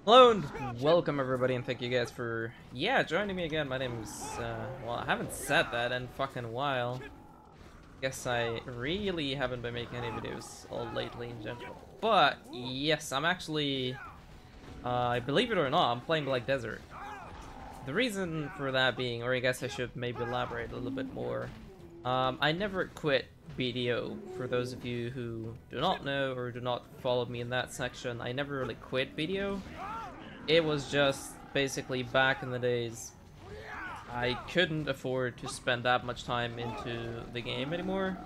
Hello and welcome everybody, and thank you guys for joining me again. My name's well, I haven't said that in fucking a while. Guess I really haven't been making any videos all lately in general. But yes, I'm actually believe it or not, I'm playing Black Desert. The reason for that being, or I guess I should maybe elaborate a little bit more. I never quit BDO. For those of you who do not know or do not follow me in that section, I never really quit BDO. It was just basically back in the days I couldn't afford to spend that much time into the game anymore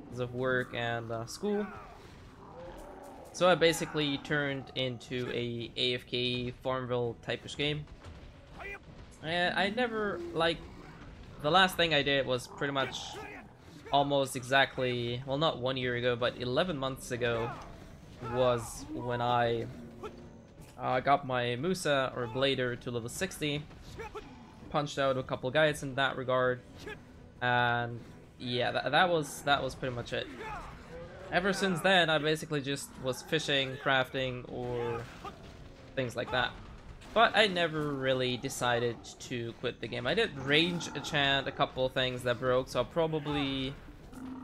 because of work and school. So I basically turned into a AFK Farmville type-ish game. And I never, like, the last thing I did was pretty much almost exactly, well, not 1 year ago, but 11 months ago was when I got my Musa or Blader to level 60, punched out a couple guys in that regard, and yeah, that was pretty much it. Ever since then, I basically just was fishing, crafting, or things like that. But I never really decided to quit the game. I did range enchant a couple of things that broke, so I probably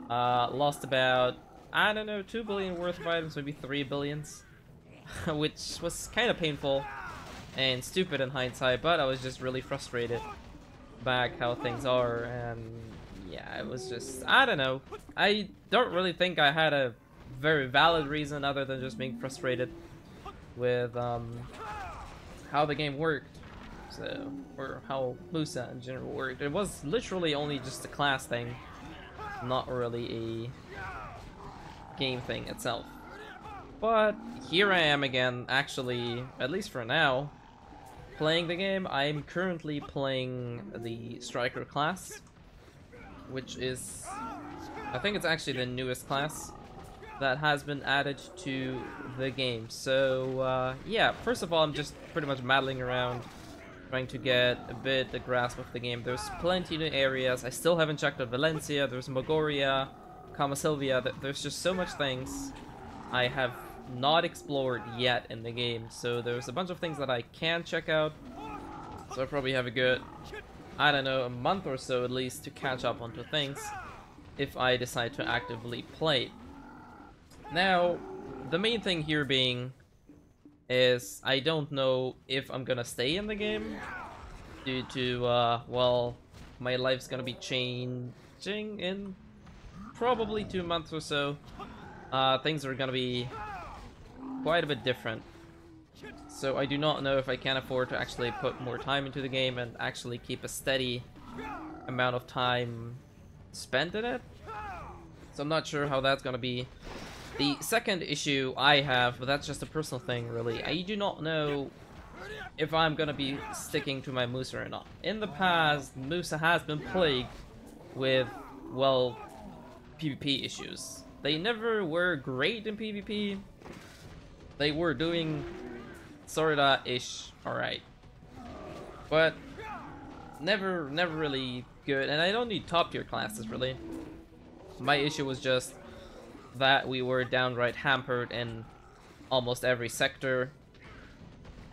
lost about, I don't know, 2 billion worth of items, maybe 3 billions. Which was kind of painful and stupid in hindsight, but I was just really frustrated back how things are, and yeah, it was just, I don't know. I don't really think I had a very valid reason other than just being frustrated with how the game worked, so, or how Musa in general worked. It was literally only just a class thing, not really a game thing itself. But here I am again, actually, at least for now, playing the game. I'm currently playing the Striker class, which is, I think it's actually the newest class that has been added to the game. So, yeah, first of all, I'm just pretty much meddling around, trying to get a bit the grasp of the game. There's plenty new areas. I still haven't checked out Valencia, there's Mogoria, Kama Sylvia, there's just so much things I have not explored yet in the game, so there's a bunch of things that I can check out, so I probably have a good, I don't know, a month or so at least to catch up onto things if I decide to actively play. Now, the main thing here being is I don't know if I'm gonna stay in the game due to, well, my life's gonna be changing in probably 2 months or so. Things are gonna be quite a bit different, so I do not know if I can afford to actually put more time into the game and actually keep a steady amount of time spent in it. So I'm not sure how that's gonna be. The second issue I have, but that's just a personal thing really, I do not know if I'm gonna be sticking to my Musa or not. In the past, Musa has been plagued with, well, PvP issues. They never were great in PvP. They were doing sorta-ish alright, but never really good, and I don't need top tier classes really. My issue was just that we were downright hampered in almost every sector.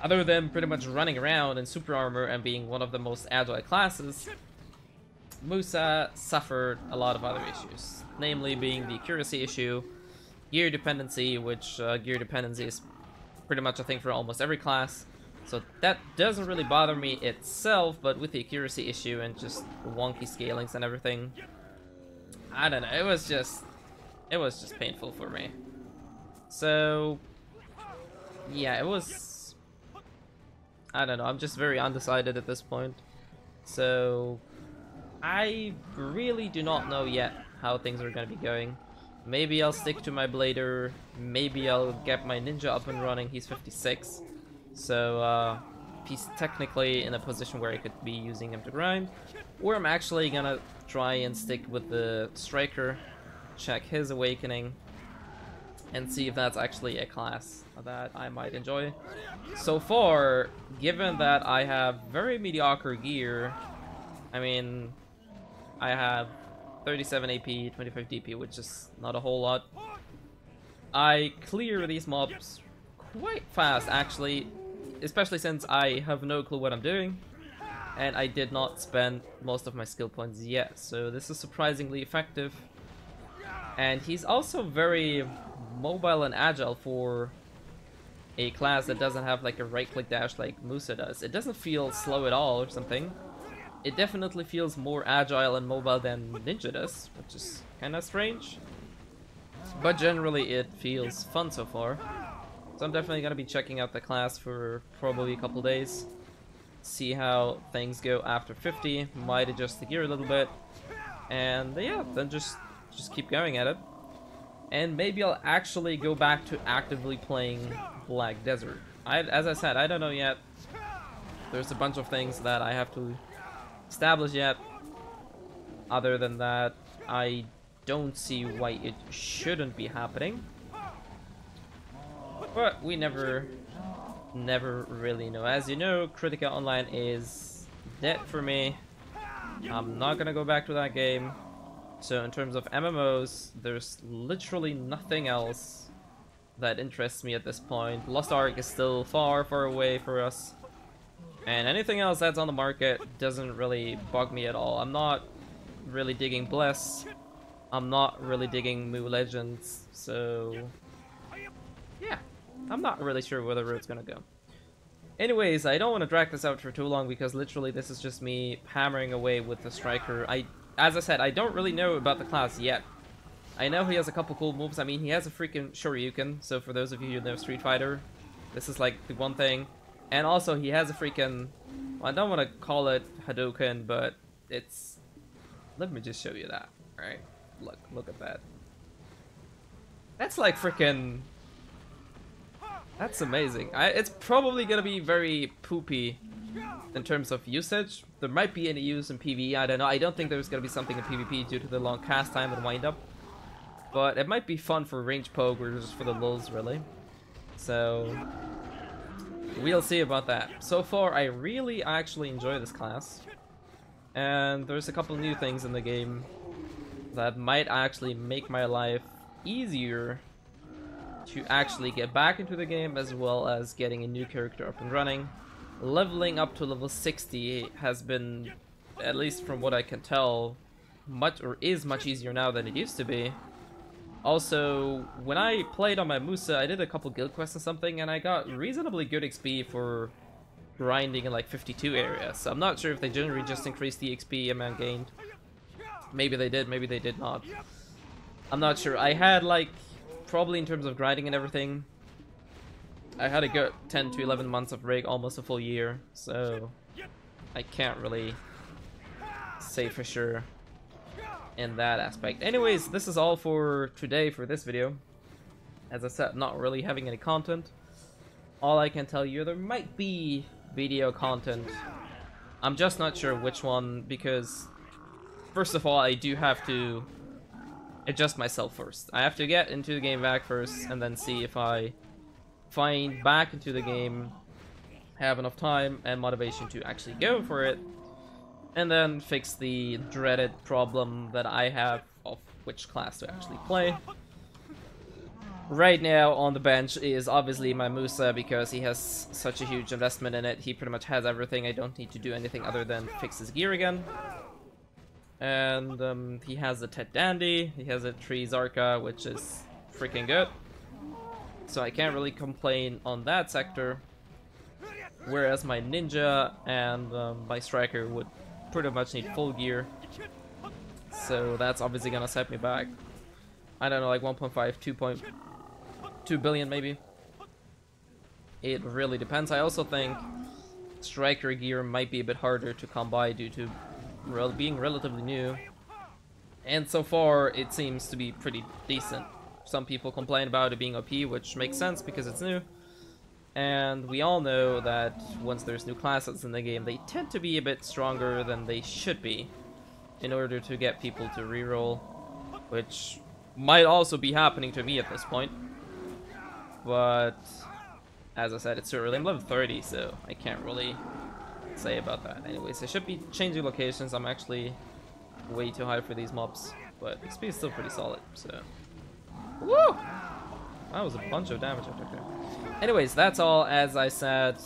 Other than pretty much running around in super armor and being one of the most agile classes, Musa suffered a lot of other issues, namely being the accuracy issue, gear dependency, which gear dependency is pretty much a thing for almost every class, so that doesn't really bother me itself, but with the accuracy issue and just wonky scalings and everything, I don't know, it was just painful for me. So yeah, it was, I don't know, I'm just very undecided at this point, so I really do not know yet how things are going to be going. Maybe I'll stick to my Blader, maybe I'll get my Ninja up and running. He's 56, so he's technically in a position where I could be using him to grind. Or I'm actually gonna try and stick with the Striker, check his Awakening, and see if that's actually a class that I might enjoy. So far, given that I have very mediocre gear, I mean, I have 37 AP, 25 DP, which is not a whole lot. I clear these mobs quite fast, actually. especially since I have no clue what I'm doing, and I did not spend most of my skill points yet, so this is surprisingly effective. And he's also very mobile and agile for a class that doesn't have like a right-click dash like Musa does. It doesn't feel slow at all or something. It definitely feels more agile and mobile than Ninja does, which is kinda strange. But generally it feels fun so far. So I'm definitely gonna be checking out the class for probably a couple days. See how things go after 50, might adjust the gear a little bit. And yeah, then just keep going at it. And maybe I'll actually go back to actively playing Black Desert. As I said, I don't know yet. There's a bunch of things that I have to establish yet. Other than that, I don't see why it shouldn't be happening. But we never really know. As you know, Critica Online is dead for me. I'm not gonna go back to that game. So in terms of MMOs, there's literally nothing else that interests me at this point. Lost Ark is still far away for us. And anything else that's on the market doesn't really bug me at all. I'm not really digging Bless. I'm not really digging Mu Legends. So yeah, I'm not really sure where the road's gonna go. Anyways, I don't want to drag this out for too long because literally this is just me hammering away with the Striker. As I said, I don't really know about the class yet. I know he has a couple cool moves. I mean, he has a freaking Shoryuken, so for those of you who know Street Fighter, this is like the one thing. And also, he has a freaking... Well, I don't want to call it Hadouken, but it's... Let me just show you that, alright? Look at that. That's like freaking... That's amazing. It's probably gonna be very poopy in terms of usage. There might be any use in PvE, I don't know. I don't think there's gonna be something in PvP due to the long cast time and wind up. But it might be fun for range poke or just for the lulz, really. So we'll see about that. So far, I really actually enjoy this class. And there's a couple new things in the game that might actually make my life easier to actually get back into the game, as well as getting a new character up and running. Leveling up to level 60 has been, at least from what I can tell, much easier now than it used to be. Also, when I played on my Musa, I did a couple guild quests and something, and I got reasonably good XP for grinding in like 52 areas. So I'm not sure if they generally just increased the XP a man gained. Maybe they did, maybe they did not. I'm not sure. I had like, probably in terms of grinding and everything, I had a good 10 to 11 months of rig, almost a full year, so I can't really say for sure in that aspect. Anyways, this is all for today for this video. As I said, not really having any content. All I can tell you, there might be video content. I'm just not sure which one, because first of all, I do have to adjust myself first. I have to get into the game back first, and then see if I find back into the game, have enough time and motivation to actually go for it, and then fix the dreaded problem that I have of which class to actually play. Right now on the bench is obviously my Musa, because he has such a huge investment in it. He pretty much has everything. I don't need to do anything other than fix his gear again. And he has a Tet Dandy, he has a Tree Zarka, which is freaking good. So I can't really complain on that sector. Whereas my Ninja and my Striker would pretty much need full gear. So that's obviously gonna set me back. I don't know, like 1.5, 2.2 billion maybe. It really depends. I also think Striker gear might be a bit harder to come by due to being relatively new, and so far it seems to be pretty decent. Some people complain about it being OP, which makes sense because it's new, and we all know that once there's new classes in the game, they tend to be a bit stronger than they should be in order to get people to reroll, which might also be happening to me at this point. But as I said, it's too early. I'm level 30, so I can't really say about that. Anyways, I should be changing locations. I'm actually way too high for these mobs, but XP is still pretty solid, so woo! That was a bunch of damage I took there. Anyways, that's all. As I said,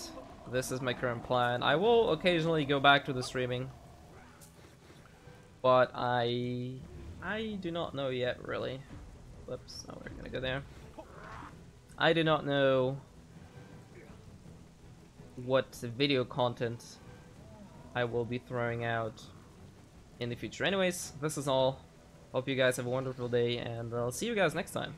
This is my current plan. I will occasionally go back to the streaming, but I do not know yet, really. Whoops, no, we're gonna go there. I do not know what video content I will be throwing out in the future. Anyways, this is all. Hope you guys have a wonderful day, and I'll see you guys next time.